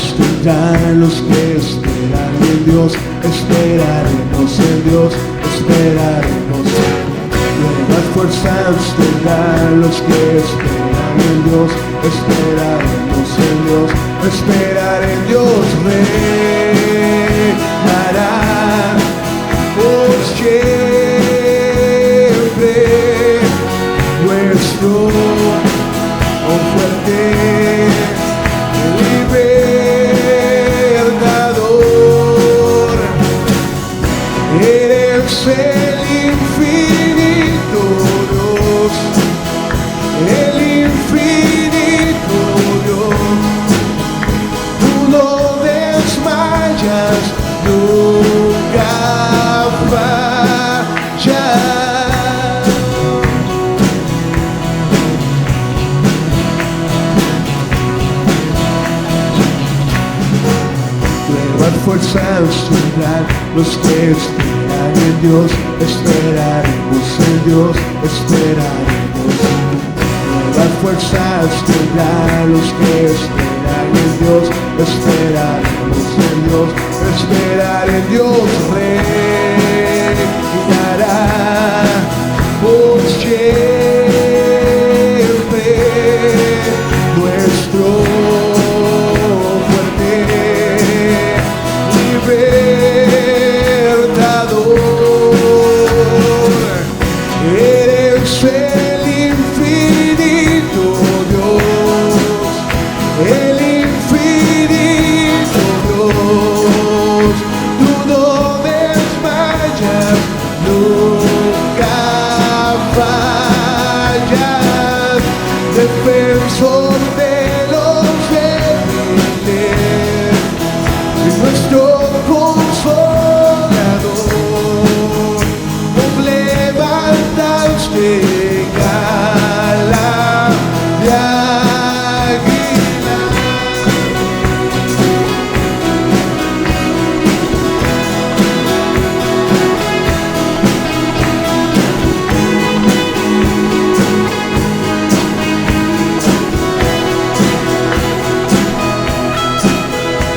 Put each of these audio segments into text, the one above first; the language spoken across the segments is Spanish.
fuerzas tendrán los que esperan en Dios, esperaremos en Dios, esperaremos. Nuevas fuerzas tendrán los que esperan en Dios, esperaremos en Dios, esperar en Dios, reinará por siempre nuestro fuerte libertador. Eres el infinito Dios, el infinito Dios. Tú no desmayas, nunca fallas. Fuerzas tendrán los que esperan en Dios, esperaremos en Dios, esperaremos. Nuevas fuerzas tendrán los que esperan en Dios, esperaremos en Dios, esperar en Dios, reinará por siempre nuestro libertador. Eres el infinito Dios, el infinito Dios. Tú no desmayas, nunca fallas. Defensor de los débiles, nuestro consolador, nos levantaste gala de águila.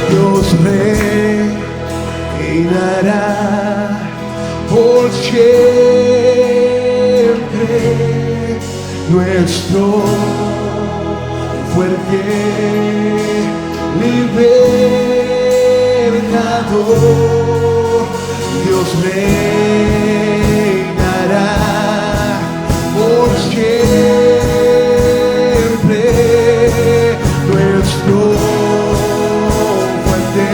Dios reinará por siempre nuestro fuerte libertador. Dios reinará por siempre nuestro fuerte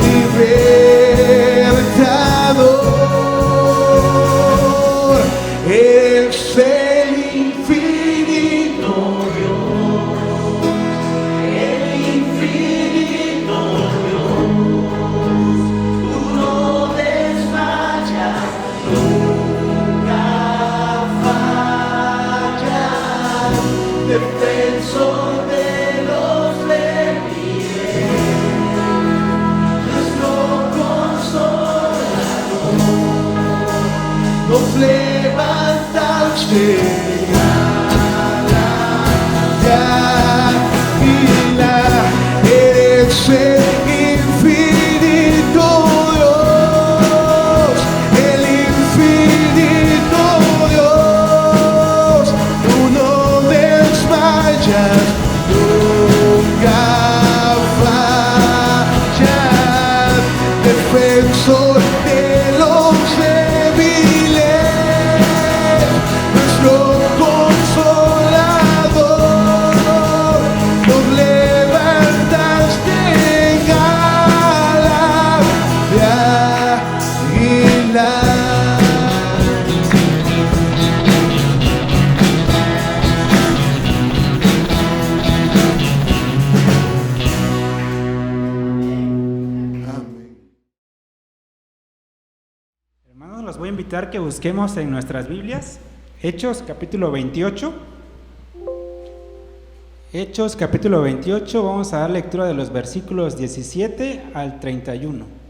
libertador. Es el infinito Dios, el infinito Dios. Tú no desmayas, nunca fallas. Defensor de los débiles, nuestro consolador, nos levantaste gala de águila. Eres el infinito Dios, el infinito Dios. Tú no desmayas, nunca fallas. Defensor de los débiles, nuestro consolador, nos levantaste gala de águila. Hermanos, los voy a invitar que busquemos en nuestras Biblias Hechos capítulo 28. Hechos capítulo 28, vamos a dar lectura de los versículos 17 al 31.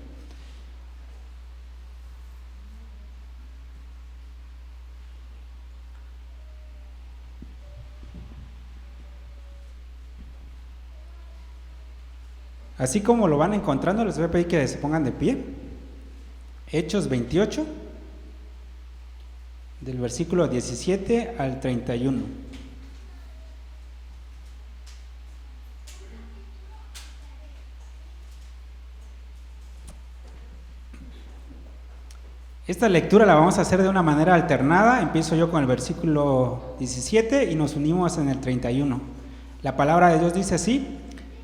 Así como lo van encontrando, les voy a pedir que se pongan de pie. Hechos 28, del versículo 17 al 31. Esta lectura la vamos a hacer de una manera alternada. Empiezo yo con el versículo 17 y nos unimos en el 31. La palabra de Dios dice así: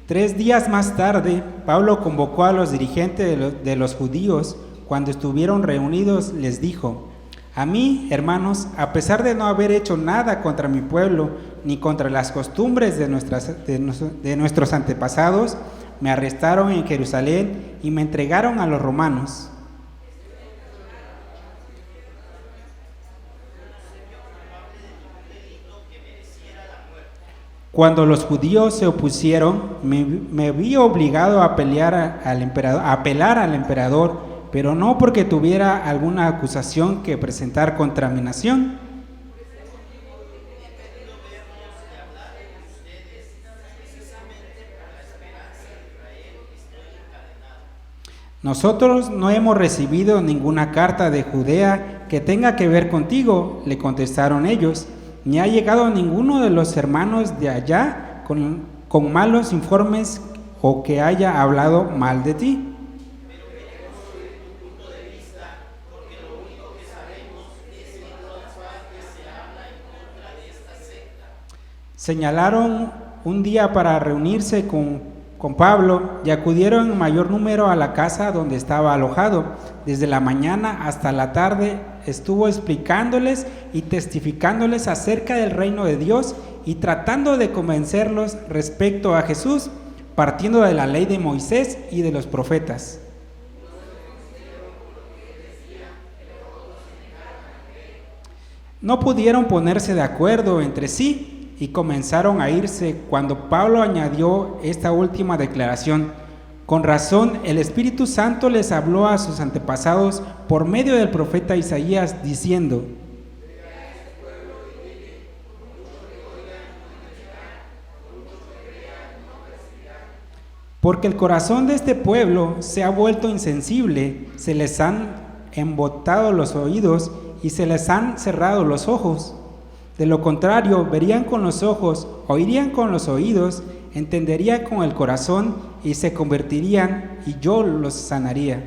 3 días más tarde, Pablo convocó a los dirigentes de los judíos. Cuando estuvieron reunidos, les dijo: a mí, hermanos, a pesar de no haber hecho nada contra mi pueblo, ni contra las costumbres de nuestros antepasados, me arrestaron en Jerusalén y me entregaron a los romanos. Cuando los judíos se opusieron, me vi obligado a apelar al emperador, pero no porque tuviera alguna acusación que presentar contra mi nación. Nosotros no hemos recibido ninguna carta de Judea que tenga que ver contigo, le contestaron ellos. Ni ha llegado ninguno de los hermanos de allá con malos informes o que haya hablado mal de ti. Señalaron un día para reunirse con Pablo y acudieron en mayor número a la casa donde estaba alojado. Desde la mañana hasta la tarde estuvo explicándoles y testificándoles acerca del reino de Dios y tratando de convencerlos respecto a Jesús, partiendo de la ley de Moisés y de los profetas. No pudieron ponerse de acuerdo entre sí y comenzaron a irse cuando Pablo añadió esta última declaración: con razón, el Espíritu Santo les habló a sus antepasados por medio del profeta Isaías, diciendo: porque el corazón de este pueblo se ha vuelto insensible, se les han embotado los oídos y se les han cerrado los ojos. De lo contrario, verían con los ojos, oirían con los oídos, entenderían con el corazón y se convertirían y yo los sanaría.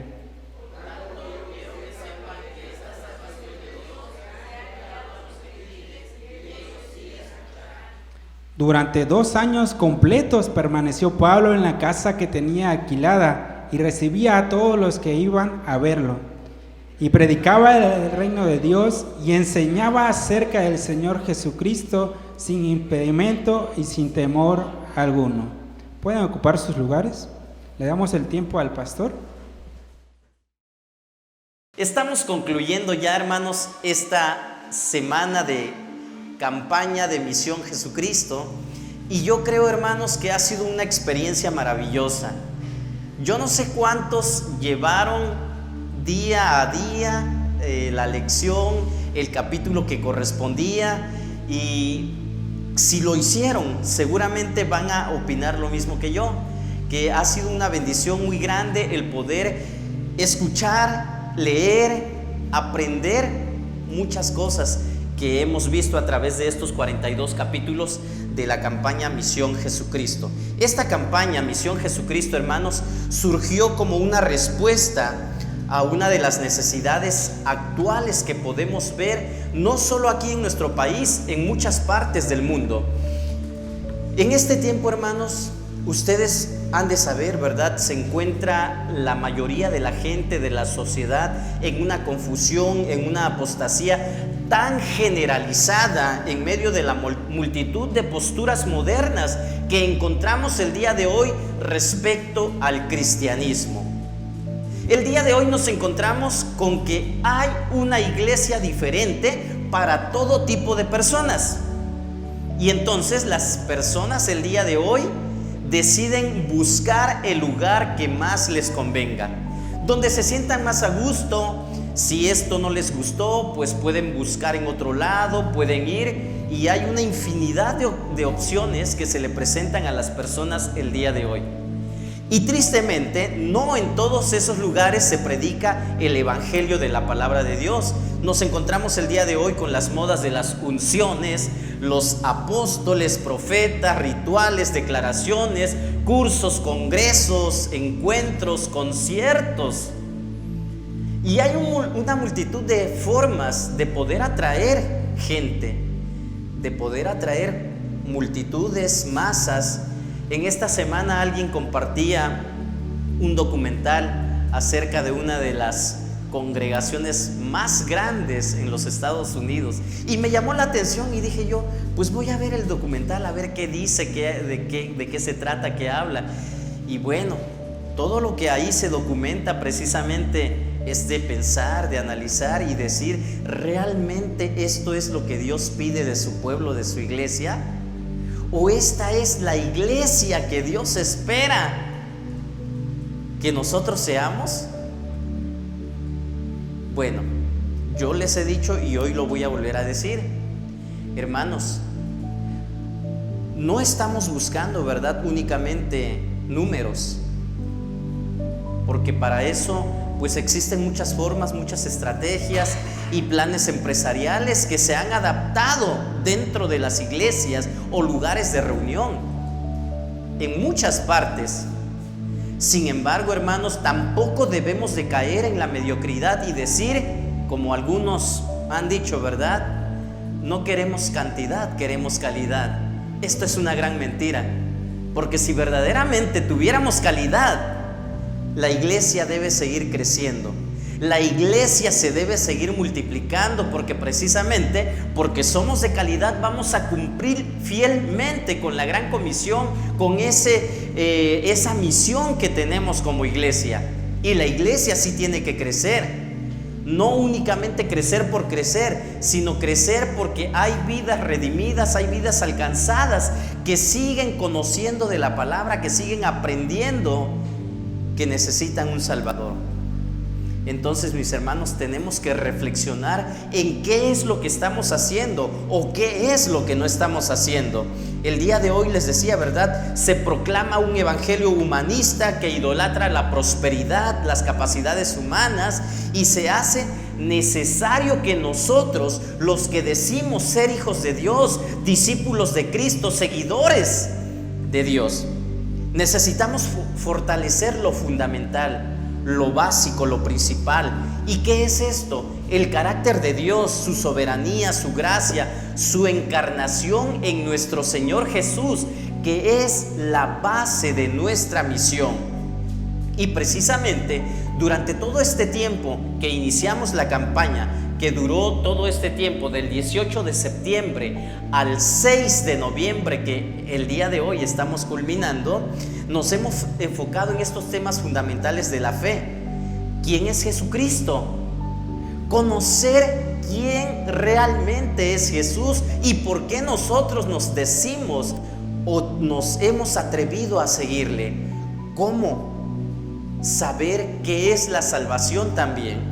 Durante 2 años completos permaneció Pablo en la casa que tenía alquilada y recibía a todos los que iban a verlo. Y predicaba el reino de Dios y enseñaba acerca del Señor Jesucristo sin impedimento y sin temor alguno. ¿Pueden ocupar sus lugares? Le damos el tiempo al pastor. Estamos concluyendo ya, hermanos, esta semana de campaña de Misión Jesucristo, y yo creo, hermanos, que ha sido una experiencia maravillosa. Yo no sé cuántos llevaron día a día la lección, el capítulo que correspondía, y si lo hicieron, seguramente van a opinar lo mismo que yo, que ha sido una bendición muy grande el poder escuchar, leer, aprender muchas cosas que hemos visto a través de estos 42 capítulos de la campaña Misión Jesucristo. Esta campaña Misión Jesucristo, hermanos, surgió como una respuesta a una de las necesidades actuales que podemos ver, no solo aquí en nuestro país, en muchas partes del mundo. En este tiempo, hermanos, ustedes han de saber, ¿verdad? Se encuentra la mayoría de la gente de la sociedad en una confusión, en una apostasía tan generalizada en medio de la multitud de posturas modernas que encontramos el día de hoy respecto al cristianismo. El día de hoy nos encontramos con que hay una iglesia diferente para todo tipo de personas. Y entonces las personas el día de hoy deciden buscar el lugar que más les convenga, donde se sientan más a gusto. Si esto no les gustó, pues pueden buscar en otro lado, pueden ir, y hay una infinidad de opciones que se le presentan a las personas el día de hoy. Y tristemente, no en todos esos lugares se predica el evangelio de la palabra de Dios. Nos encontramos el día de hoy con las modas de las unciones, los apóstoles, profetas, rituales, declaraciones, cursos, congresos, encuentros, conciertos. Y hay una multitud de formas de poder atraer gente, de poder atraer multitudes, masas. En esta semana alguien compartía un documental acerca de una de las congregaciones más grandes en los Estados Unidos y me llamó la atención y dije yo, pues voy a ver el documental, a ver qué dice, de qué se trata, qué habla. Y bueno, todo lo que ahí se documenta precisamente es de pensar, de analizar y decir, ¿realmente esto es lo que Dios pide de su pueblo, de su iglesia? ¿O esta es la iglesia que Dios espera que nosotros seamos? Bueno, yo les he dicho y hoy lo voy a volver a decir, hermanos, no estamos buscando, ¿verdad?, únicamente números, porque para eso pues existen muchas formas, muchas estrategias y planes empresariales que se han adaptado dentro de las iglesias o lugares de reunión en muchas partes. Sin embargo, hermanos, tampoco debemos de caer en la mediocridad y decir, como algunos han dicho, ¿verdad?, no queremos cantidad, queremos calidad. Esto es una gran mentira, porque si verdaderamente tuviéramos calidad, la iglesia debe seguir creciendo. La iglesia se debe seguir multiplicando, porque precisamente porque somos de calidad vamos a cumplir fielmente con la gran comisión, con esa misión que tenemos como iglesia. Y la iglesia sí tiene que crecer, no únicamente crecer por crecer, sino crecer porque hay vidas redimidas, hay vidas alcanzadas que siguen conociendo de la palabra, que siguen aprendiendo que necesitan un Salvador. Entonces, mis hermanos, tenemos que reflexionar en qué es lo que estamos haciendo o qué es lo que no estamos haciendo. El día de hoy les decía, ¿verdad?, se proclama un evangelio humanista que idolatra la prosperidad, las capacidades humanas, y se hace necesario que nosotros, los que decimos ser hijos de Dios, discípulos de Cristo, seguidores de Dios, necesitamos fortalecer lo fundamental, lo básico, lo principal. ¿Y qué es esto? El carácter de Dios, su soberanía, su gracia, su encarnación en nuestro Señor Jesús, que es la base de nuestra misión. Y precisamente durante todo este tiempo que iniciamos la campaña, que duró todo este tiempo del 18 de septiembre al 6 de noviembre, que el día de hoy estamos culminando, nos hemos enfocado en estos temas fundamentales de la fe. ¿Quién es Jesucristo? Conocer quién realmente es Jesús y por qué nosotros nos decimos o nos hemos atrevido a seguirle. ¿Cómo? Saber qué es la salvación también.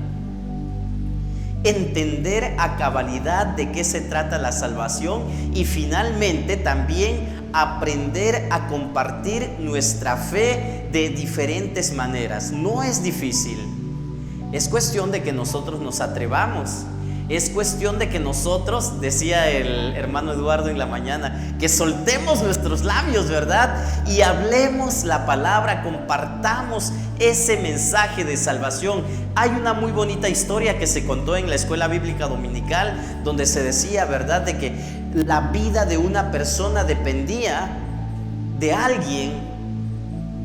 Entender a cabalidad de qué se trata la salvación y finalmente también aprender a compartir nuestra fe de diferentes maneras. No es difícil, es cuestión de que nosotros nos atrevamos, es cuestión de que nosotros, decía el hermano Eduardo en la mañana, que soltemos nuestros labios, ¿verdad?, y hablemos la palabra, compartamos ese mensaje de salvación. Hay una muy bonita historia que se contó en la escuela bíblica dominical, donde se decía, ¿verdad?, de que la vida de una persona dependía de alguien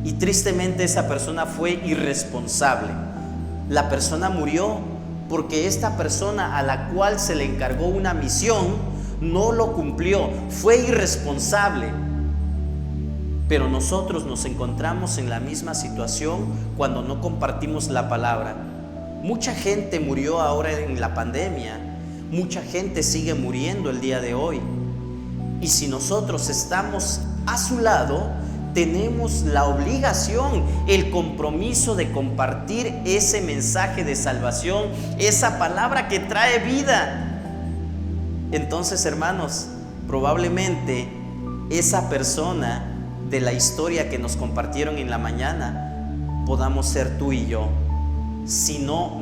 y tristemente esa persona fue irresponsable. La persona murió porque esta persona a la cual se le encargó una misión no lo cumplió, fue irresponsable. Pero nosotros nos encontramos en la misma situación cuando no compartimos la palabra. Mucha gente murió ahora en la pandemia, mucha gente sigue muriendo el día de hoy. Y si nosotros estamos a su lado, tenemos la obligación, el compromiso de compartir ese mensaje de salvación, esa palabra que trae vida. Entonces, hermanos, probablemente esa persona de la historia que nos compartieron en la mañana podamos ser tú y yo. Si no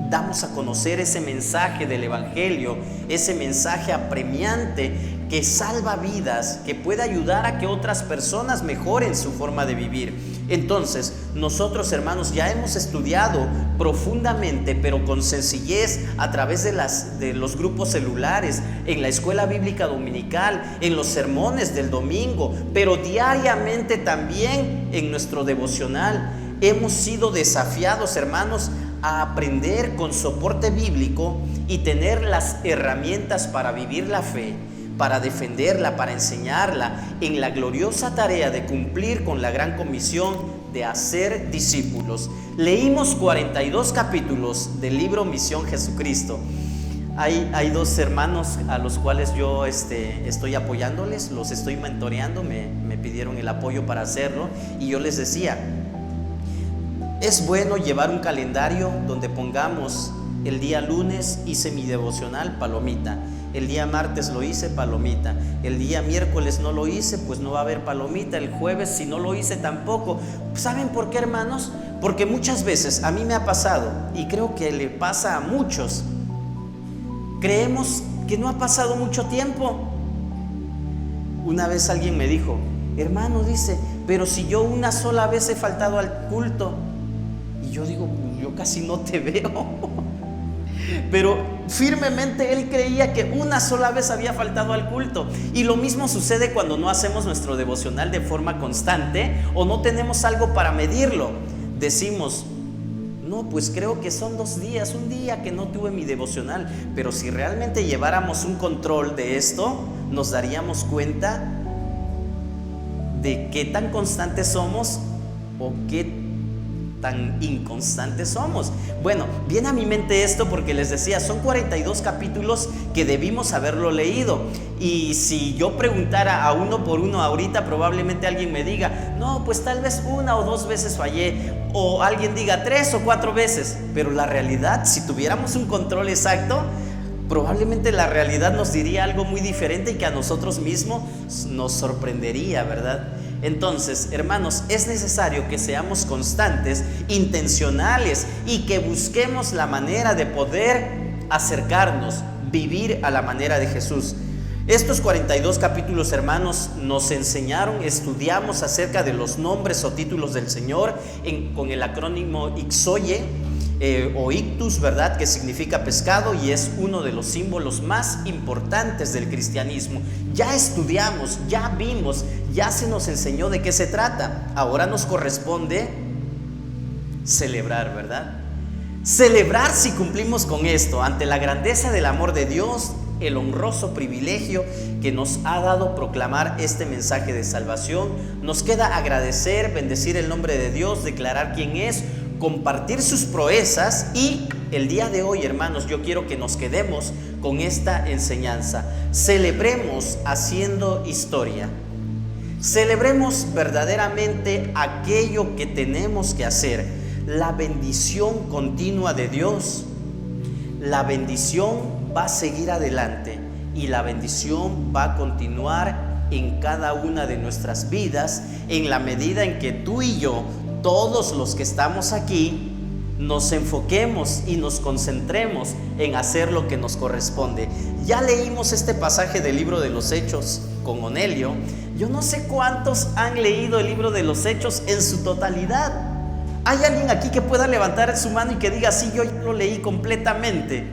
damos a conocer ese mensaje del Evangelio, ese mensaje apremiante que salva vidas, que puede ayudar a que otras personas mejoren su forma de vivir. Entonces, nosotros, hermanos, ya hemos estudiado profundamente, pero con sencillez, a través de los grupos celulares, en la escuela bíblica dominical, en los sermones del domingo, pero diariamente también en nuestro devocional. Hemos sido desafiados, hermanos, a aprender con soporte bíblico y tener las herramientas para vivir la fe, para defenderla, para enseñarla, en la gloriosa tarea de cumplir con la gran comisión de hacer discípulos. Leímos 42 capítulos del libro Misión Jesucristo. Hay dos hermanos a los cuales yo estoy apoyándoles, los estoy mentoreando, me pidieron el apoyo para hacerlo, y yo les decía, es bueno llevar un calendario donde pongamos: el día lunes hice mi devocional, palomita; el día martes lo hice, palomita; el día miércoles no lo hice, pues no va a haber palomita; el jueves, si no lo hice, tampoco. ¿Saben por qué, hermanos? Porque muchas veces a mí me ha pasado, y creo que le pasa a muchos, creemos que no ha pasado mucho tiempo. Una vez alguien me dijo: hermano, dice, pero si yo una sola vez he faltado al culto. Y yo digo: pues yo casi no te veo. Pero firmemente él creía que una sola vez había faltado al culto. Y lo mismo sucede cuando no hacemos nuestro devocional de forma constante o no tenemos algo para medirlo. Decimos: no, pues creo que son 2 días, un día que no tuve mi devocional. Pero si realmente lleváramos un control de esto, nos daríamos cuenta de qué tan constantes somos o qué tan inconstantes somos. Bueno, viene a mi mente esto porque les decía, son 42 capítulos que debimos haberlo leído, y si yo preguntara a uno por uno ahorita, probablemente alguien me diga: no, pues tal vez 1 o 2 veces fallé, o alguien diga 3 o 4 veces. Pero la realidad, si tuviéramos un control exacto, probablemente la realidad nos diría algo muy diferente y que a nosotros mismos nos sorprendería, ¿verdad? Entonces, hermanos, es necesario que seamos constantes, intencionales, y que busquemos la manera de poder acercarnos, vivir a la manera de Jesús. Estos 42 capítulos, hermanos, nos enseñaron, estudiamos acerca de los nombres o títulos del Señor con el acrónimo Ixoye, o ictus, ¿verdad?, que significa pescado, y es uno de los símbolos más importantes del cristianismo. Ya estudiamos, ya vimos, ya se nos enseñó de qué se trata. Ahora nos corresponde celebrar, ¿verdad? Celebrar si cumplimos con esto, ante la grandeza del amor de Dios, el honroso privilegio que nos ha dado proclamar este mensaje de salvación. Nos queda agradecer, bendecir el nombre de Dios, declarar quién es, compartir sus proezas, y el día de hoy, hermanos, yo quiero que nos quedemos con esta enseñanza. Celebremos haciendo historia. Celebremos verdaderamente aquello que tenemos que hacer, la bendición continua de Dios. La bendición va a seguir adelante y la bendición va a continuar en cada una de nuestras vidas, en la medida en que tú y yo, todos los que estamos aquí, nos enfoquemos y nos concentremos en hacer lo que nos corresponde. Ya leímos este pasaje del libro de los Hechos con Onelio. Yo no sé cuántos han leído el libro de los Hechos en su totalidad. ¿Hay alguien aquí que pueda levantar su mano y que diga: sí, yo ya lo leí completamente?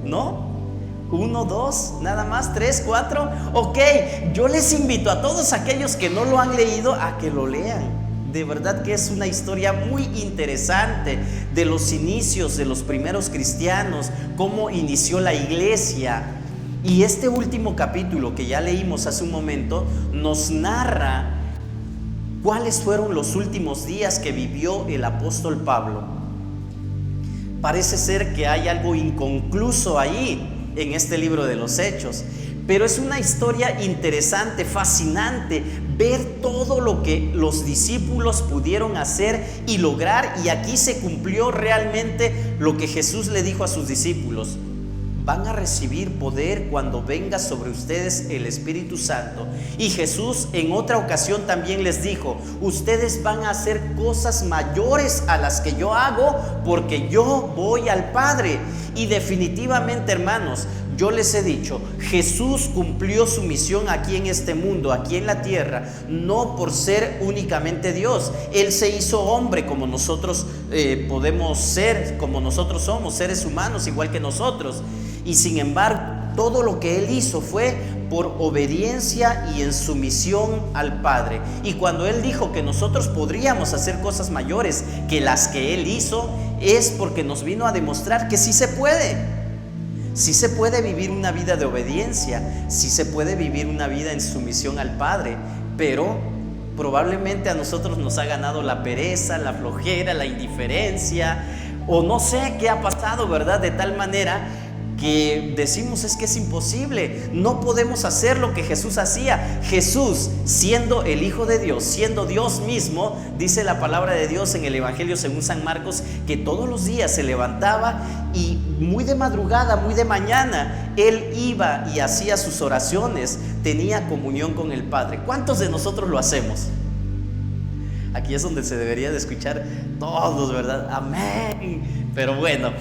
¿No? 1, 2, nada más, 3, 4. Ok, yo les invito a todos aquellos que no lo han leído a que lo lean. De verdad que es una historia muy interesante de los inicios de los primeros cristianos, cómo inició la iglesia. Y este último capítulo que ya leímos hace un momento nos narra cuáles fueron los últimos días que vivió el apóstol Pablo. Parece ser que hay algo inconcluso ahí en este libro de los Hechos, pero es una historia interesante, fascinante, ver todo lo que los discípulos pudieron hacer y lograr. Y aquí se cumplió realmente lo que Jesús le dijo a sus discípulos: van a recibir poder cuando venga sobre ustedes el Espíritu Santo. Y Jesús en otra ocasión también les dijo: ustedes van a hacer cosas mayores a las que yo hago, porque yo voy al Padre. Y definitivamente, hermanos, yo les he dicho, Jesús cumplió su misión aquí en este mundo, aquí en la tierra, no por ser únicamente Dios. Él se hizo hombre como nosotros podemos ser, como nosotros somos, seres humanos igual que nosotros. Y sin embargo, todo lo que Él hizo fue por obediencia y en sumisión al Padre. Y cuando Él dijo que nosotros podríamos hacer cosas mayores que las que Él hizo, es porque nos vino a demostrar que sí se puede. Sí se puede vivir una vida de obediencia, sí se puede vivir una vida en sumisión al Padre, pero probablemente a nosotros nos ha ganado la pereza, la flojera, la indiferencia, o no sé qué ha pasado, ¿verdad? De tal manera que decimos: es que es imposible, no podemos hacer lo que Jesús hacía. Jesús, siendo el Hijo de Dios, siendo Dios mismo, dice la palabra de Dios en el Evangelio según San Marcos, que todos los días se levantaba y muy de madrugada, muy de mañana, Él iba y hacía sus oraciones, tenía comunión con el Padre. ¿Cuántos de nosotros lo hacemos? Aquí es donde se debería de escuchar todos, ¿verdad? Amén. Pero bueno,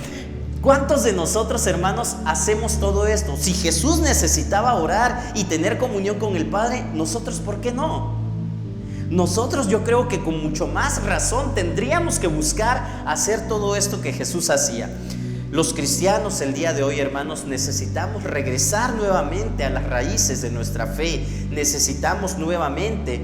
¿cuántos de nosotros, hermanos, hacemos todo esto? Si Jesús necesitaba orar y tener comunión con el Padre, nosotros, ¿por qué no? Nosotros, yo creo que con mucho más razón tendríamos que buscar hacer todo esto que Jesús hacía. Los cristianos el día de hoy, hermanos, necesitamos regresar nuevamente a las raíces de nuestra fe. Necesitamos nuevamente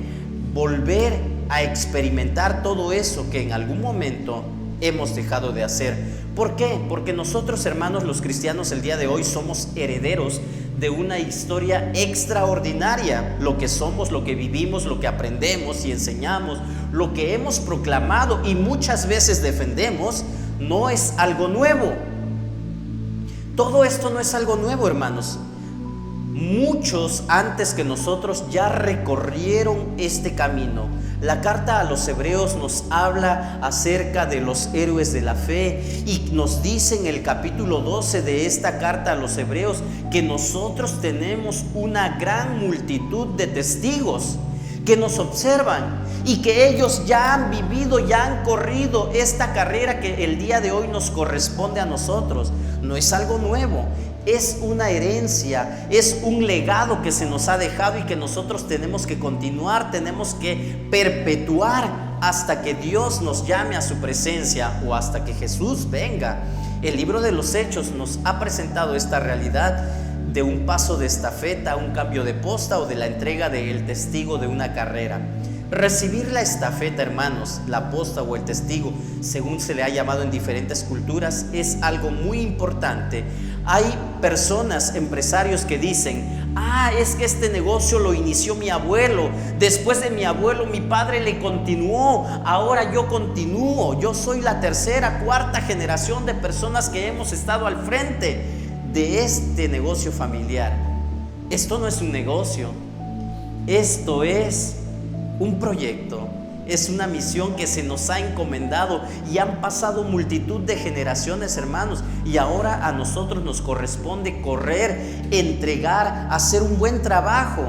volver a experimentar todo eso que en algún momento hemos dejado de hacer. ¿Por qué? Porque nosotros, hermanos, los cristianos el día de hoy somos herederos de una historia extraordinaria. Lo que somos, lo que vivimos, lo que aprendemos y enseñamos, lo que hemos proclamado y muchas veces defendemos, no es algo nuevo. Todo esto no es algo nuevo, hermanos. Muchos antes que nosotros ya recorrieron este camino. La carta a los Hebreos nos habla acerca de los héroes de la fe y nos dice en el capítulo 12 de esta carta a los Hebreos que nosotros tenemos una gran multitud de testigos que nos observan y que ellos ya han vivido, ya han corrido esta carrera que el día de hoy nos corresponde a nosotros. No es algo nuevo. Es una herencia, es un legado que se nos ha dejado y que nosotros tenemos que continuar, tenemos que perpetuar hasta que Dios nos llame a su presencia o hasta que Jesús venga. El libro de los Hechos nos ha presentado esta realidad de un paso de estafeta, un cambio de posta o de la entrega del testigo de una carrera. Recibir la estafeta, hermanos, la posta o el testigo, según se le ha llamado en diferentes culturas, es algo muy importante. Hay personas, empresarios que dicen: es que este negocio lo inició mi abuelo, después de mi abuelo mi padre le continuó, ahora yo continúo, yo soy la tercera, cuarta generación de personas que hemos estado al frente de este negocio familiar. Esto no es un negocio, esto es un proyecto, es una misión que se nos ha encomendado y han pasado multitud de generaciones, hermanos, y ahora a nosotros nos corresponde correr, entregar, hacer un buen trabajo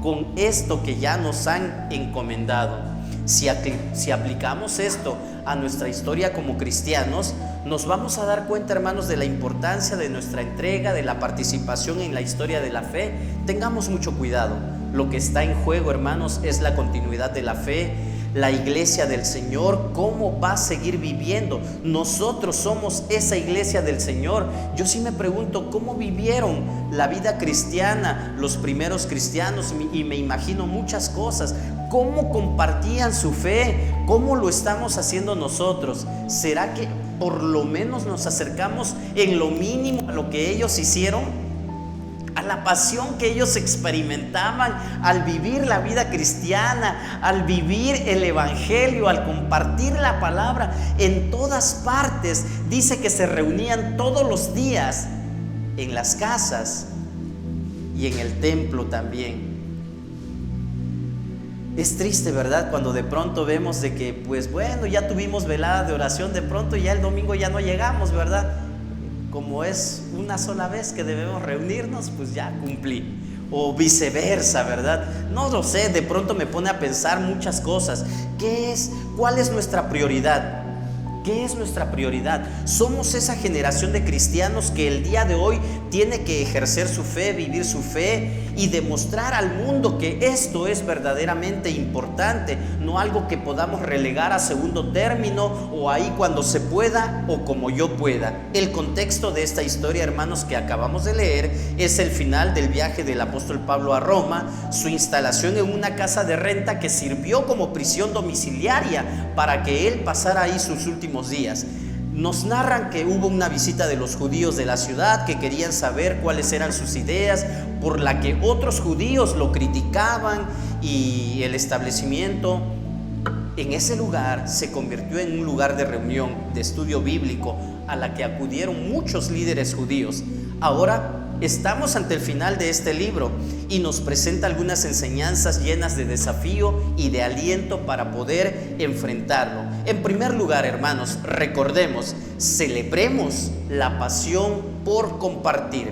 con esto que ya nos han encomendado. Si aplicamos esto a nuestra historia como cristianos, nos vamos a dar cuenta, hermanos, de la importancia de nuestra entrega, de la participación en la historia de la fe. Tengamos mucho cuidado. Lo que está en juego, hermanos, es la continuidad de la fe, la iglesia del Señor, cómo va a seguir viviendo. Nosotros somos esa iglesia del Señor. Yo sí me pregunto, ¿cómo vivieron la vida cristiana los primeros cristianos? Y me imagino muchas cosas. ¿Cómo compartían su fe? ¿Cómo lo estamos haciendo nosotros? ¿Será que por lo menos nos acercamos en lo mínimo a lo que ellos hicieron? A la pasión que ellos experimentaban al vivir la vida cristiana, al vivir el evangelio, al compartir la palabra en todas partes. Dice que se reunían todos los días en las casas y en el templo también. Es triste, ¿verdad? Cuando de pronto vemos de que, pues bueno, ya tuvimos velada de oración, de pronto ya el domingo ya no llegamos, ¿verdad? como es una sola vez que debemos reunirnos, pues ya cumplí. O viceversa, ¿verdad? No lo sé, de pronto me pone a pensar muchas cosas. ¿Cuál es nuestra prioridad? ¿Qué es nuestra prioridad? Somos esa generación de cristianos que el día de hoy tiene que ejercer su fe, vivir su fe y demostrar al mundo que esto es verdaderamente importante, no algo que podamos relegar a segundo término o ahí cuando se pueda o como yo pueda. El contexto de esta historia, hermanos, que acabamos de leer es el final del viaje del apóstol Pablo a Roma, su instalación en una casa de renta que sirvió como prisión domiciliaria para que él pasara ahí sus últimos días. Nos narran que hubo una visita de los judíos de la ciudad que querían saber cuáles eran sus ideas, por la que otros judíos lo criticaban, y el establecimiento en ese lugar se convirtió en un lugar de reunión, de estudio bíblico, a la que acudieron muchos líderes judíos. Ahora estamos ante el final de este libro y nos presenta algunas enseñanzas llenas de desafío y de aliento para poder enfrentarlo. En primer lugar, hermanos, recordemos, celebremos la pasión por compartir.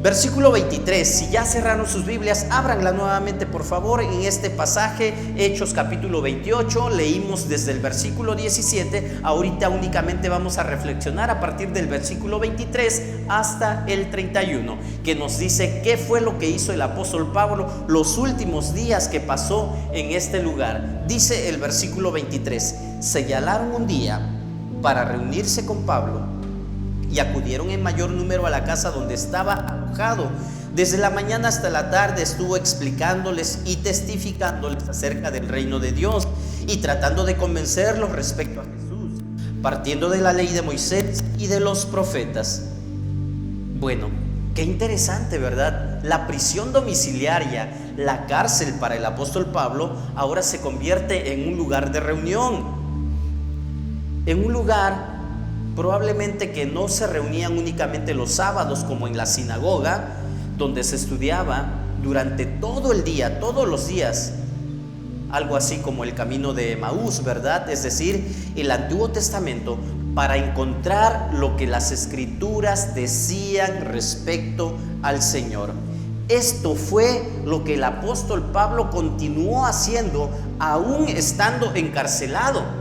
Versículo 23, si ya cerraron sus Biblias, ábranla nuevamente por favor en este pasaje, Hechos capítulo 28, leímos desde el versículo 17, ahorita únicamente vamos a reflexionar a partir del versículo 23 hasta el 31, que nos dice qué fue lo que hizo el apóstol Pablo los últimos días que pasó en este lugar. Dice el versículo 23, señalaron un día para reunirse con Pablo y acudieron en mayor número a la casa donde estaba alojado. Desde la mañana hasta la tarde estuvo explicándoles y testificándoles acerca del reino de Dios y tratando de convencerlos respecto a Jesús, partiendo de la ley de Moisés y de los profetas. Bueno, qué interesante, ¿verdad? La prisión domiciliaria, la cárcel para el apóstol Pablo, ahora se convierte en un lugar de reunión, en un lugar probablemente que no se reunían únicamente los sábados como en la sinagoga, donde se estudiaba durante todo el día, todos los días, algo así como el camino de Emaús, ¿verdad? Es decir, el Antiguo Testamento, para encontrar lo que las Escrituras decían respecto al Señor. Esto fue lo que el apóstol Pablo continuó haciendo aún estando encarcelado.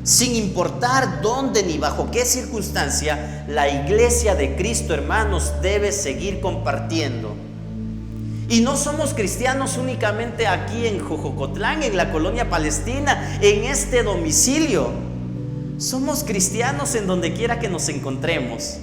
Sin importar dónde ni bajo qué circunstancia, la iglesia de Cristo, hermanos, debe seguir compartiendo. Y no somos cristianos únicamente aquí en Jojocotlán, en la colonia palestina, en este domicilio. Somos cristianos en donde quiera que nos encontremos.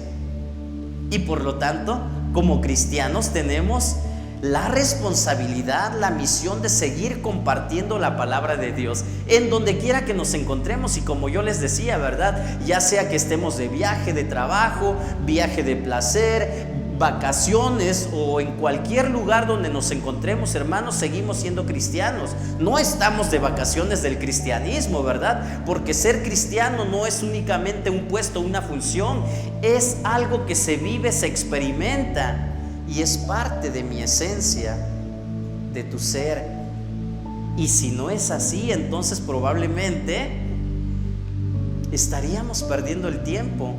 Y por lo tanto, como cristianos tenemos la responsabilidad, la misión de seguir compartiendo la palabra de Dios en donde quiera que nos encontremos. Y como yo les decía, ¿verdad? Ya sea que estemos de viaje de trabajo, viaje de placer, vacaciones o en cualquier lugar donde nos encontremos, hermanos, seguimos siendo cristianos. No estamos de vacaciones del cristianismo, ¿verdad? Porque ser cristiano no es únicamente un puesto, una función, es algo que se vive, se experimenta. Y es parte de mi esencia, de tu ser. Y si no es así, entonces probablemente estaríamos perdiendo el tiempo.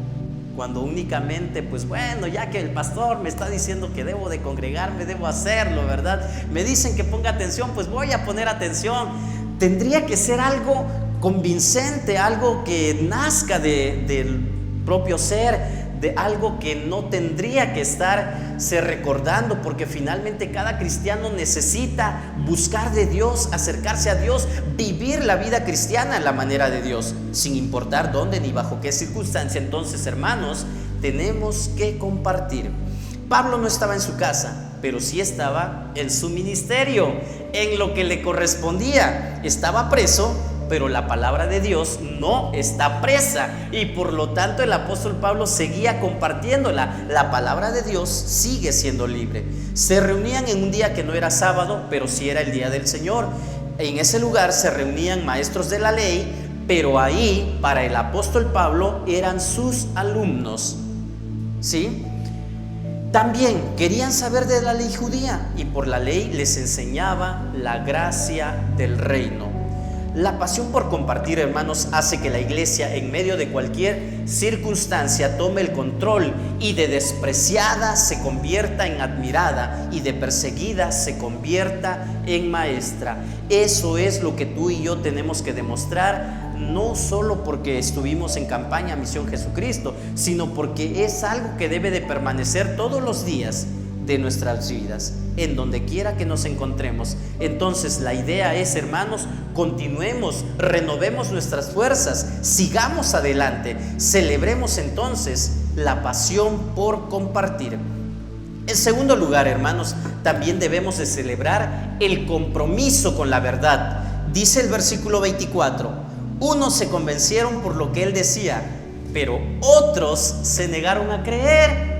Cuando únicamente, pues bueno, ya que el pastor me está diciendo que debo de congregarme, debo hacerlo, ¿verdad? Me dicen que ponga atención, pues voy a poner atención. Tendría que ser algo convincente, algo que nazca del propio ser, de algo que no tendría que estarse recordando, porque finalmente cada cristiano necesita buscar de Dios, acercarse a Dios, vivir la vida cristiana en la manera de Dios, sin importar dónde ni bajo qué circunstancia. Entonces, hermanos, tenemos que compartir. Pablo no estaba en su casa, pero sí estaba en su ministerio, en lo que le correspondía. Estaba preso, pero la palabra de Dios no está presa, y por lo tanto el apóstol Pablo seguía compartiéndola. La palabra de Dios sigue siendo libre. Se reunían en un día que no era sábado, pero sí era el día del Señor. En ese lugar se reunían maestros de la ley, pero ahí para el apóstol Pablo eran sus alumnos, ¿sí? También querían saber de la ley judía, y por la ley les enseñaba la gracia del reino. La pasión por compartir, hermanos, hace que la iglesia en medio de cualquier circunstancia tome el control y de despreciada se convierta en admirada y de perseguida se convierta en maestra. Eso es lo que tú y yo tenemos que demostrar, no solo porque estuvimos en campaña Misión Jesucristo, sino porque es algo que debe de permanecer todos los días de nuestras vidas, en donde quiera que nos encontremos. Entonces la idea es, hermanos, continuemos, renovemos nuestras fuerzas, sigamos adelante, celebremos entonces la pasión por compartir. En segundo lugar, hermanos, también debemos de celebrar el compromiso con la verdad. Dice el versículo 24: unos se convencieron por lo que él decía, pero otros se negaron a creer.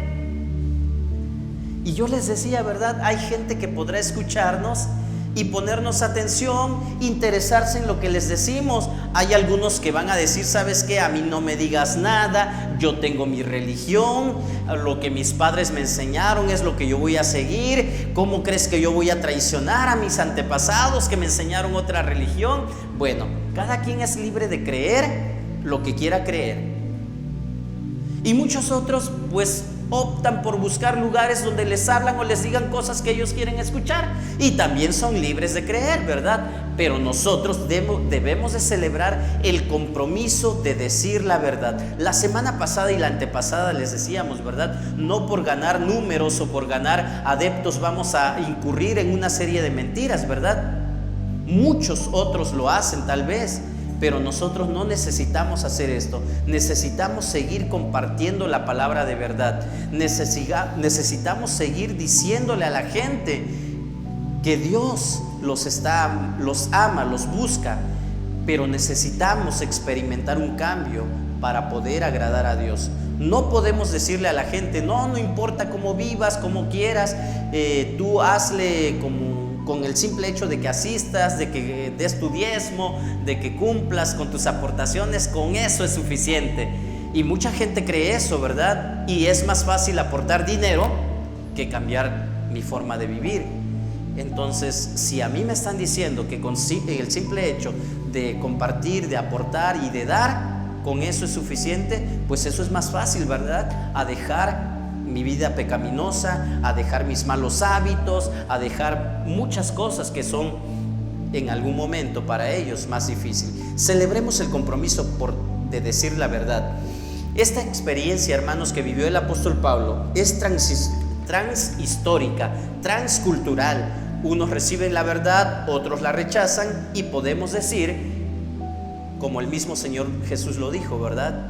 Y yo les decía, ¿verdad? Hay gente que podrá escucharnos y ponernos atención, interesarse en lo que les decimos. Hay algunos que van a decir, ¿sabes qué? A mí no me digas nada, yo tengo mi religión, lo que mis padres me enseñaron es lo que yo voy a seguir. ¿Cómo crees que yo voy a traicionar a mis antepasados que me enseñaron otra religión? Bueno, cada quien es libre de creer lo que quiera creer. Y muchos otros pues optan por buscar lugares donde les hablan o les digan cosas que ellos quieren escuchar, y también son libres de creer, ¿verdad? Pero nosotros debemos de celebrar el compromiso de decir la verdad. La semana pasada y la antepasada les decíamos, ¿verdad? No por ganar números o por ganar adeptos vamos a incurrir en una serie de mentiras, ¿verdad? Muchos otros lo hacen tal vez, pero nosotros no necesitamos hacer esto. Necesitamos seguir compartiendo la palabra de verdad. Necesitamos seguir diciéndole a la gente que Dios los ama, los busca, pero necesitamos experimentar un cambio para poder agradar a Dios. No podemos decirle a la gente, no importa cómo vivas, cómo quieras, tú hazle con el simple hecho de que asistas, de que des tu diezmo, de que cumplas con tus aportaciones, con eso es suficiente. Y mucha gente cree eso, ¿verdad? Y es más fácil aportar dinero que cambiar mi forma de vivir. Entonces, si a mí me están diciendo que con el simple hecho de compartir, de aportar y de dar, con eso es suficiente, pues eso es más fácil, ¿verdad? A dejar mi vida pecaminosa, a dejar mis malos hábitos, a dejar muchas cosas que son en algún momento para ellos más difícil. Celebremos el compromiso de decir la verdad. Esta experiencia, hermanos, que vivió el apóstol Pablo es transhistórica, transcultural. Unos reciben la verdad, otros la rechazan, y podemos decir, como el mismo Señor Jesús lo dijo, ¿verdad?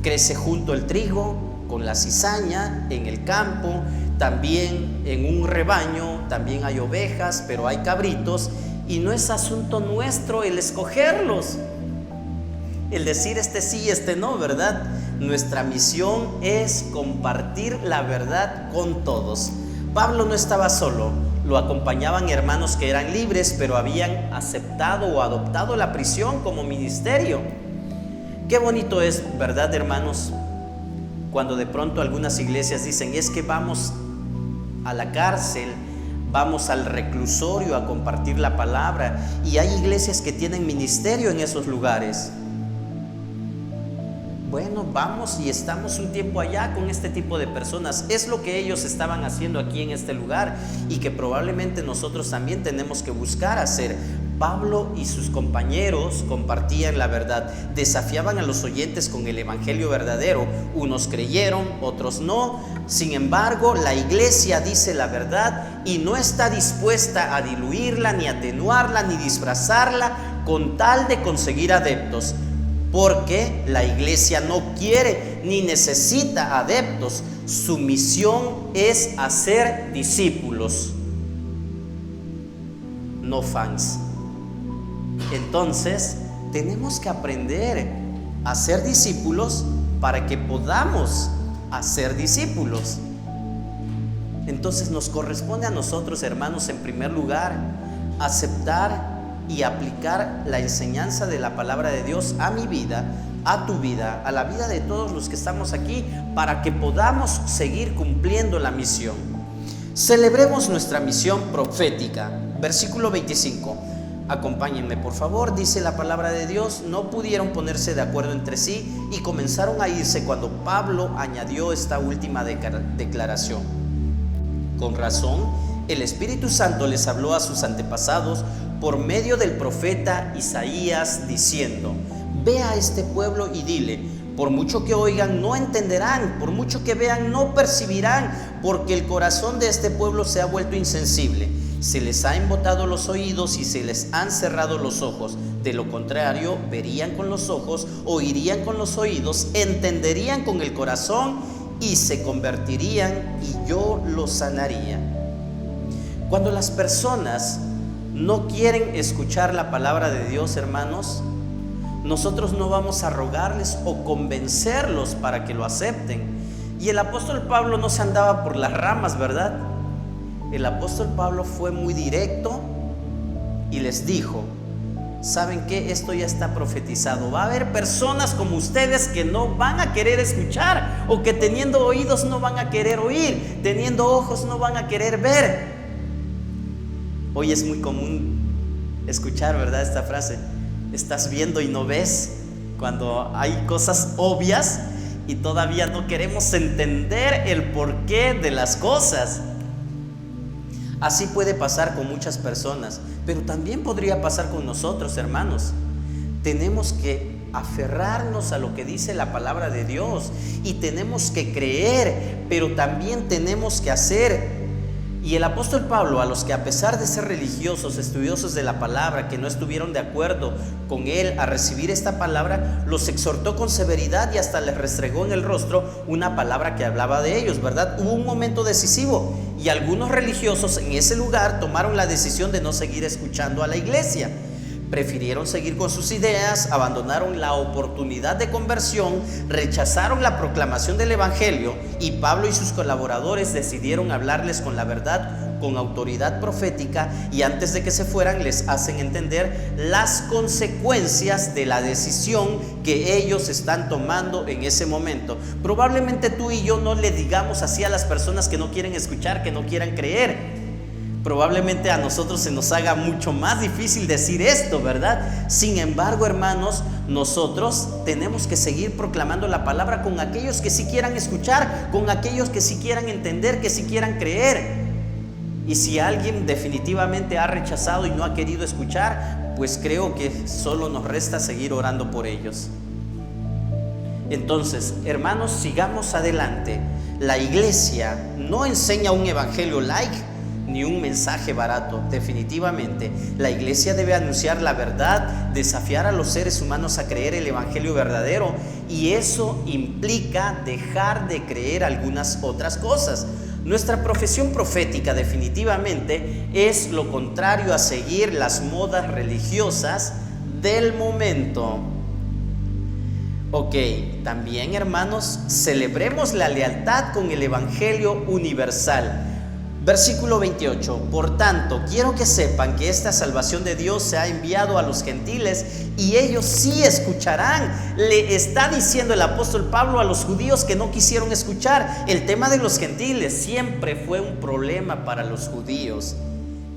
Crece junto el trigo con la cizaña en el campo, también en un rebaño, también hay ovejas, pero hay cabritos, y no es asunto nuestro el escogerlos, el decir este sí, este no, ¿verdad? Nuestra misión es compartir la verdad con todos. Pablo no estaba solo, lo acompañaban hermanos que eran libres, pero habían aceptado o adoptado la prisión como ministerio. Qué bonito es, ¿verdad, hermanos? Cuando de pronto algunas iglesias dicen, es que vamos a la cárcel, vamos al reclusorio a compartir la palabra, y hay iglesias que tienen ministerio en esos lugares. Bueno, vamos y estamos un tiempo allá con este tipo de personas. Es lo que ellos estaban haciendo aquí en este lugar y que probablemente nosotros también tenemos que buscar hacer. Pablo y sus compañeros compartían la verdad, desafiaban a los oyentes con el evangelio verdadero. Unos creyeron, otros no. Sin embargo, la iglesia dice la verdad y no está dispuesta a diluirla, ni atenuarla, ni disfrazarla con tal de conseguir adeptos. Porque la iglesia no quiere ni necesita adeptos. Su misión es hacer discípulos, no fans. Entonces, tenemos que aprender a ser discípulos para que podamos hacer discípulos. Entonces, nos corresponde a nosotros, hermanos, en primer lugar, aceptar y aplicar la enseñanza de la palabra de Dios a mi vida, a tu vida, a la vida de todos los que estamos aquí, para que podamos seguir cumpliendo la misión. Celebremos nuestra misión profética. Versículo 25. Acompáñenme por favor, dice la palabra de Dios, no pudieron ponerse de acuerdo entre sí y comenzaron a irse cuando Pablo añadió esta última declaración. Con razón, el Espíritu Santo les habló a sus antepasados por medio del profeta Isaías diciendo: ve a este pueblo y dile, por mucho que oigan no entenderán, por mucho que vean no percibirán, porque el corazón de este pueblo se ha vuelto insensible. Se les ha embotado los oídos y se les han cerrado los ojos. De lo contrario, verían con los ojos, oirían con los oídos, entenderían con el corazón y se convertirían y yo los sanaría. Cuando las personas no quieren escuchar la palabra de Dios, hermanos, nosotros no vamos a rogarles o convencerlos para que lo acepten. Y el apóstol Pablo no se andaba por las ramas, ¿verdad? El apóstol Pablo fue muy directo y les dijo: ¿saben qué? Esto ya está profetizado. Va a haber personas como ustedes que no van a querer escuchar, o que teniendo oídos no van a querer oír, teniendo ojos no van a querer ver. Hoy es muy común escuchar, ¿verdad?, esta frase: estás viendo y no ves, cuando hay cosas obvias y todavía no queremos entender el porqué de las cosas. Así puede pasar con muchas personas, pero también podría pasar con nosotros, hermanos. Tenemos que aferrarnos a lo que dice la palabra de Dios y tenemos que creer, pero también tenemos que hacer. Y el apóstol Pablo, a los que a pesar de ser religiosos, estudiosos de la palabra, que no estuvieron de acuerdo con él a recibir esta palabra, los exhortó con severidad y hasta les restregó en el rostro una palabra que hablaba de ellos, ¿verdad? Hubo un momento decisivo y algunos religiosos en ese lugar tomaron la decisión de no seguir escuchando a la iglesia. Prefirieron seguir con sus ideas, abandonaron la oportunidad de conversión, rechazaron la proclamación del evangelio, y Pablo y sus colaboradores decidieron hablarles con la verdad, con autoridad profética, y antes de que se fueran les hacen entender las consecuencias de la decisión que ellos están tomando en ese momento. Probablemente tú y yo no le digamos así a las personas que no quieren escuchar, que no quieran creer. Probablemente a nosotros se nos haga mucho más difícil decir esto, ¿verdad? Sin embargo, hermanos, nosotros tenemos que seguir proclamando la palabra con aquellos que sí quieran escuchar, con aquellos que sí quieran entender, que sí quieran creer. Y si alguien definitivamente ha rechazado y no ha querido escuchar, pues creo que solo nos resta seguir orando por ellos. Entonces, hermanos, sigamos adelante. La iglesia no enseña un evangelio light ni un mensaje barato. Definitivamente la iglesia debe anunciar la verdad, desafiar a los seres humanos a creer el evangelio verdadero, y eso implica dejar de creer algunas otras cosas. Nuestra profesión profética definitivamente es lo contrario a seguir las modas religiosas del momento. Ok, también, hermanos, celebremos la lealtad con el evangelio universal. Versículo 28, por tanto, quiero que sepan que esta salvación de Dios se ha enviado a los gentiles y ellos sí escucharán. Le está diciendo el apóstol Pablo a los judíos que no quisieron escuchar. El tema de los gentiles siempre fue un problema para los judíos.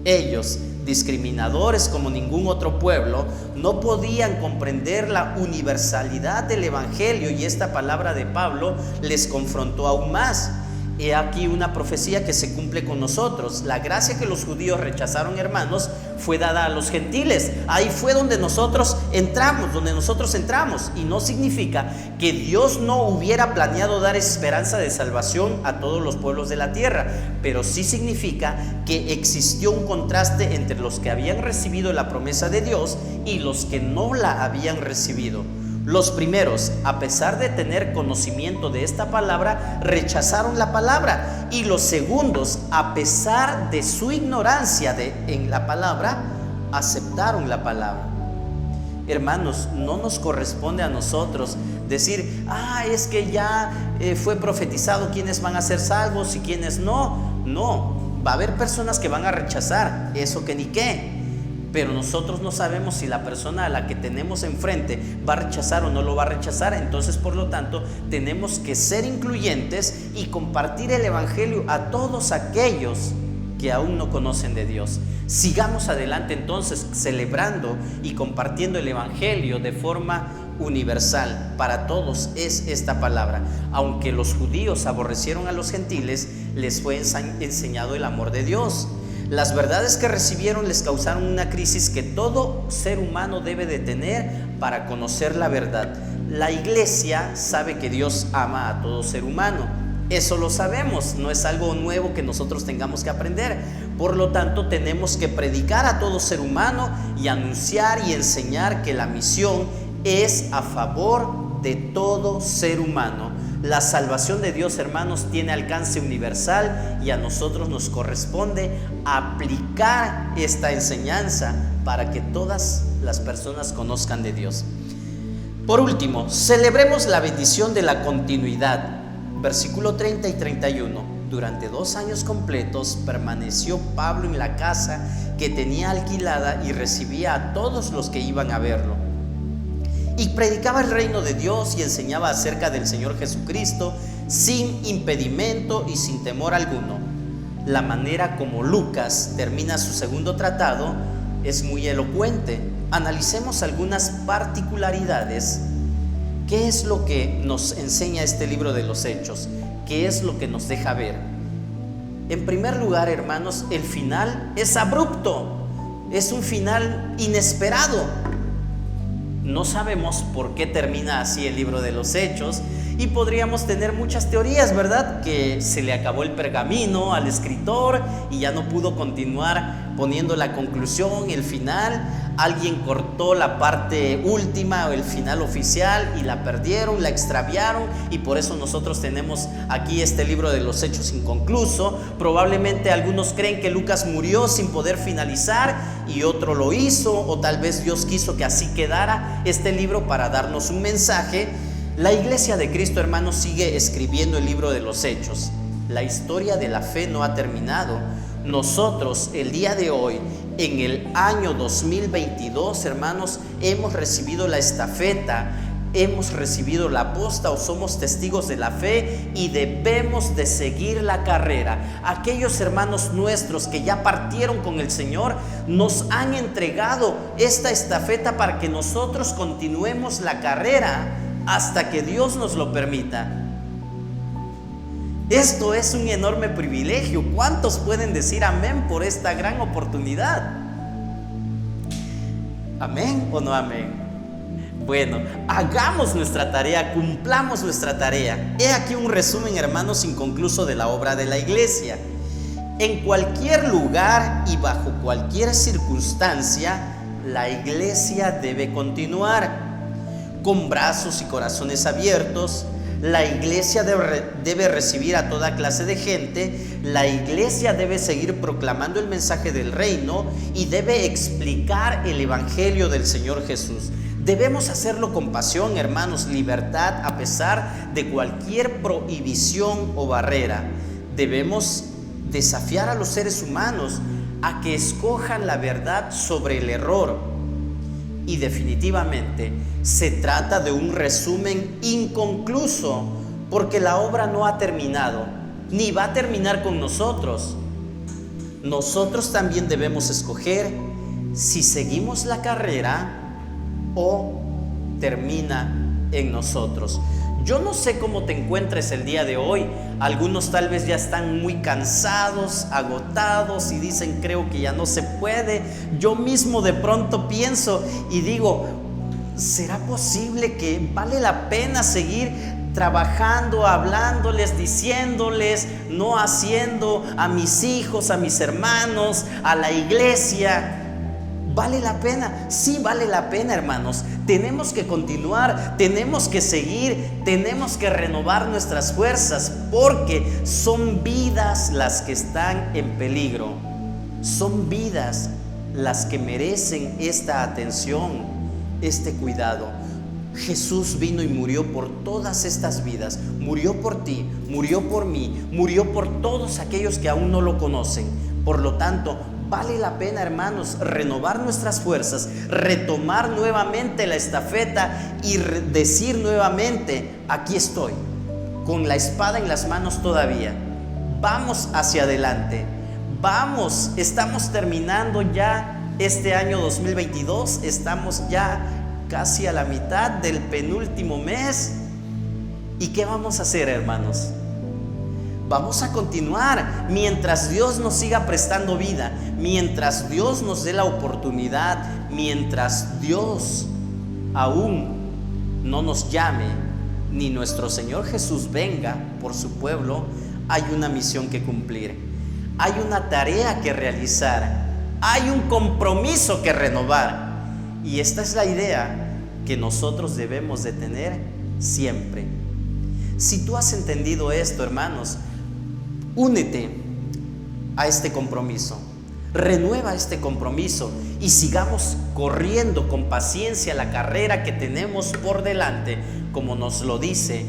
Ellos, discriminadores como ningún otro pueblo, no podían comprender la universalidad del evangelio, y esta palabra de Pablo les confrontó aún más. He aquí una profecía que se cumple con nosotros. La gracia que los judíos rechazaron, hermanos, fue dada a los gentiles. Ahí fue donde nosotros entramos, y no significa que Dios no hubiera planeado dar esperanza de salvación a todos los pueblos de la tierra, pero sí significa que existió un contraste entre los que habían recibido la promesa de Dios y los que no la habían recibido. Los primeros, a pesar de tener conocimiento de esta palabra, rechazaron la palabra, y los segundos, a pesar de su ignorancia en la palabra, aceptaron la palabra. Hermanos, no nos corresponde a nosotros decir: es que ya fue profetizado quiénes van a ser salvos y quiénes no. No, va a haber personas que van a rechazar, eso que ni qué. Pero nosotros no sabemos si la persona a la que tenemos enfrente va a rechazar o no lo va a rechazar. Entonces, por lo tanto, tenemos que ser incluyentes y compartir el evangelio a todos aquellos que aún no conocen de Dios. Sigamos adelante entonces celebrando y compartiendo el Evangelio de forma universal. Para todos es esta palabra. Aunque los judíos aborrecieron a los gentiles, les fue enseñado el amor de Dios. Las verdades que recibieron les causaron una crisis que todo ser humano debe de tener para conocer la verdad. La iglesia sabe que Dios ama a todo ser humano. Eso lo sabemos, no es algo nuevo que nosotros tengamos que aprender. Por lo tanto, tenemos que predicar a todo ser humano y anunciar y enseñar que la misión es a favor de todo ser humano. La salvación de Dios, hermanos, tiene alcance universal y a nosotros nos corresponde aplicar esta enseñanza para que todas las personas conozcan de Dios. Por último, celebremos la bendición de la continuidad. Versículo 30 y 31. Durante 2 años completos permaneció Pablo en la casa que tenía alquilada y recibía a todos los que iban a verlo. Y predicaba el reino de Dios y enseñaba acerca del Señor Jesucristo sin impedimento y sin temor alguno. La manera como Lucas termina su segundo tratado es muy elocuente. Analicemos algunas particularidades. ¿Qué es lo que nos enseña este libro de los Hechos? ¿Qué es lo que nos deja ver? En primer lugar, hermanos, el final es abrupto. Es un final inesperado. No sabemos por qué termina así el libro de los Hechos y podríamos tener muchas teorías, ¿verdad? Que se le acabó el pergamino al escritor y ya no pudo continuar poniendo la conclusión, el final. Alguien cortó la parte última o el final oficial y la perdieron, la extraviaron y por eso nosotros tenemos aquí este libro de los Hechos inconcluso. Probablemente algunos creen que Lucas murió sin poder finalizar y otro lo hizo, o tal vez Dios quiso que así quedara este libro para darnos un mensaje. La Iglesia de Cristo, hermanos, sigue escribiendo el libro de los Hechos. La historia de la fe no ha terminado. Nosotros el día de hoy, en el año 2022, hermanos, hemos recibido la estafeta, hemos recibido la posta o somos testigos de la fe y debemos de seguir la carrera. Aquellos hermanos nuestros que ya partieron con el Señor nos han entregado esta estafeta para que nosotros continuemos la carrera hasta que Dios nos lo permita. Esto es un enorme privilegio. ¿Cuántos pueden decir amén por esta gran oportunidad? ¿Amén o no amén? Bueno, hagamos nuestra tarea, cumplamos nuestra tarea. He aquí un resumen, hermanos, inconcluso de la obra de la iglesia. En cualquier lugar y bajo cualquier circunstancia, la iglesia debe continuar con brazos y corazones abiertos. La iglesia debe recibir a toda clase de gente. La iglesia debe seguir proclamando el mensaje del reino y debe explicar el evangelio del Señor Jesús. Debemos hacerlo con pasión, hermanos, libertad a pesar de cualquier prohibición o barrera. Debemos desafiar a los seres humanos a que escojan la verdad sobre el error. Y definitivamente se trata de un resumen inconcluso, porque la obra no ha terminado, ni va a terminar con nosotros. Nosotros también debemos escoger si seguimos la carrera o termina en nosotros. Yo no sé cómo te encuentres el día de hoy. Algunos tal vez ya están muy cansados, agotados y dicen, creo que ya no se puede. Yo mismo de pronto pienso y digo, ¿será posible que vale la pena seguir trabajando, hablándoles, diciéndoles, no haciendo a mis hijos, a mis hermanos, a la iglesia? ¿Vale la pena? Sí, vale la pena, hermanos. Tenemos que continuar, tenemos que seguir, tenemos que renovar nuestras fuerzas, porque son vidas las que están en peligro. Son vidas las que merecen esta atención, este cuidado. Jesús vino y murió por todas estas vidas. Murió por ti, murió por mí, murió por todos aquellos que aún no lo conocen. Por lo tanto, vale la pena, hermanos, renovar nuestras fuerzas, retomar nuevamente la estafeta y decir nuevamente, aquí estoy, con la espada en las manos todavía. Vamos hacia adelante, Estamos terminando ya este año 2022, estamos ya casi a la mitad del penúltimo mes. ¿Y qué vamos a hacer, hermanos? Vamos a continuar mientras Dios nos siga prestando vida, mientras Dios nos dé la oportunidad, mientras Dios aún no nos llame, ni nuestro Señor Jesús venga por su pueblo. Hay una misión que cumplir, hay una tarea que realizar, hay un compromiso que renovar. Y esta es la idea que nosotros debemos de tener siempre. Si tú has entendido esto, hermanos, únete a este compromiso, renueva este compromiso y sigamos corriendo con paciencia la carrera que tenemos por delante, como nos lo dice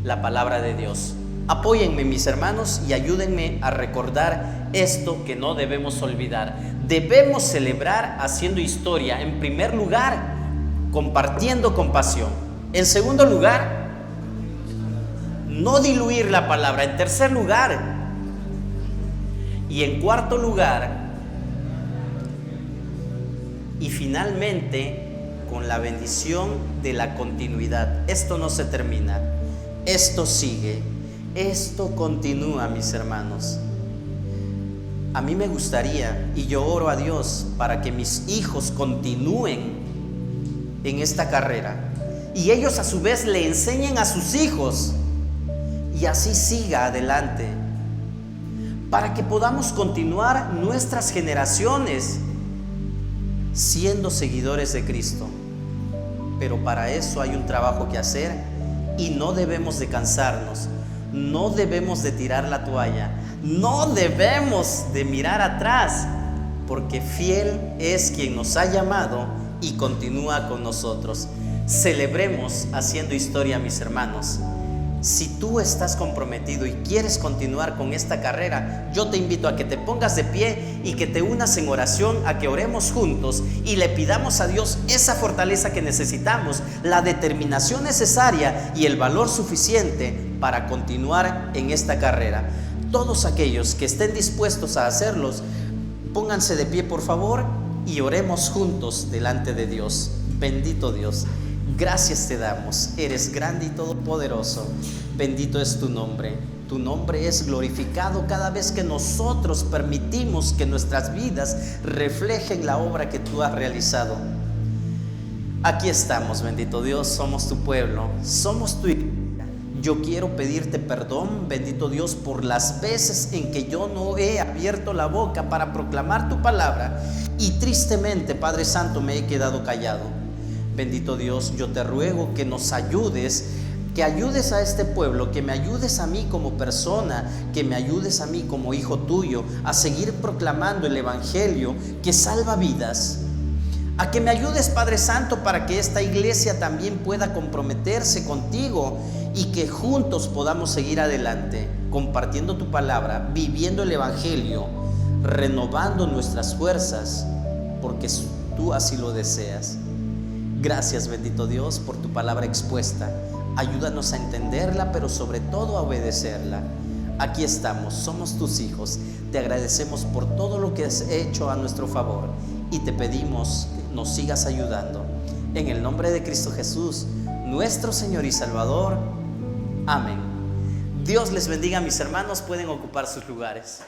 la palabra de Dios. Apóyenme, mis hermanos, y ayúdenme a recordar esto que no debemos olvidar. Debemos celebrar haciendo historia. En primer lugar, compartiendo con pasión. En segundo lugar, no diluir la palabra. En tercer lugar, y en cuarto lugar, y finalmente, con la bendición de la continuidad. Esto no se termina, esto sigue, esto continúa, mis hermanos. A mí me gustaría, y yo oro a Dios para que mis hijos continúen en esta carrera y ellos a su vez le enseñen a sus hijos, y así siga adelante, para que podamos continuar nuestras generaciones siendo seguidores de Cristo. Pero para eso hay un trabajo que hacer y no debemos de cansarnos, no debemos de tirar la toalla, no debemos de mirar atrás, porque fiel es quien nos ha llamado y continúa con nosotros. Celebremos haciendo historia, mis hermanos. Si tú estás comprometido y quieres continuar con esta carrera, yo te invito a que te pongas de pie y que te unas en oración, a que oremos juntos y le pidamos a Dios esa fortaleza que necesitamos, la determinación necesaria y el valor suficiente para continuar en esta carrera. Todos aquellos que estén dispuestos a hacerlos, pónganse de pie, por favor, y oremos juntos delante de Dios. Bendito Dios, gracias te damos, eres grande y todopoderoso, bendito es tu nombre es glorificado cada vez que nosotros permitimos que nuestras vidas reflejen la obra que tú has realizado. Aquí estamos, bendito Dios, somos tu pueblo, somos tu iglesia. Yo quiero pedirte perdón, bendito Dios, por las veces en que yo no he abierto la boca para proclamar tu palabra y tristemente, Padre Santo, me he quedado callado. Bendito Dios, yo te ruego que nos ayudes, que ayudes a este pueblo, que me ayudes a mí como persona, que me ayudes a mí como hijo tuyo a seguir proclamando el evangelio que salva vidas. A que me ayudes, Padre Santo, para que esta iglesia también pueda comprometerse contigo y que juntos podamos seguir adelante, compartiendo tu palabra, viviendo el evangelio, renovando nuestras fuerzas, porque tú así lo deseas. Gracias, bendito Dios, por tu palabra expuesta. Ayúdanos a entenderla, pero sobre todo a obedecerla. Aquí estamos, somos tus hijos. Te agradecemos por todo lo que has hecho a nuestro favor y te pedimos que nos sigas ayudando. En el nombre de Cristo Jesús, nuestro Señor y Salvador. Amén. Dios les bendiga, mis hermanos. Pueden ocupar sus lugares.